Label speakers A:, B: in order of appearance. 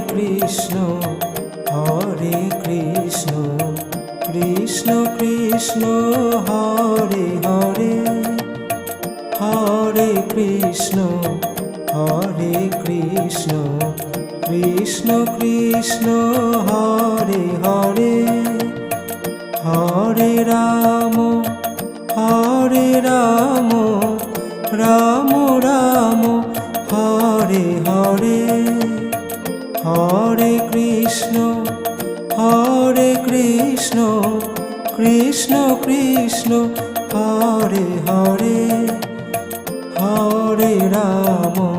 A: Krishna Hare Krishna Krishna Krishna Hare Hare Hare Krishna Krishna Krishna Hare Hare Hare Ram Ram Ram Hare Hare Hare Krishna Krishna Krishna Hare Hare Hare Ram